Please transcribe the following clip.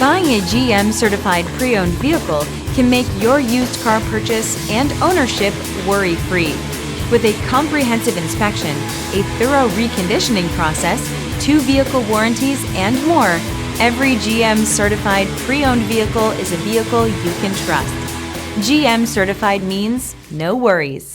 Buying a GM certified pre-owned vehicle can make your used car purchase and ownership worry-free. With a comprehensive inspection, a thorough reconditioning process, 2 vehicle warranties, and more, every GM certified pre-owned vehicle is a vehicle you can trust. GM certified means no worries.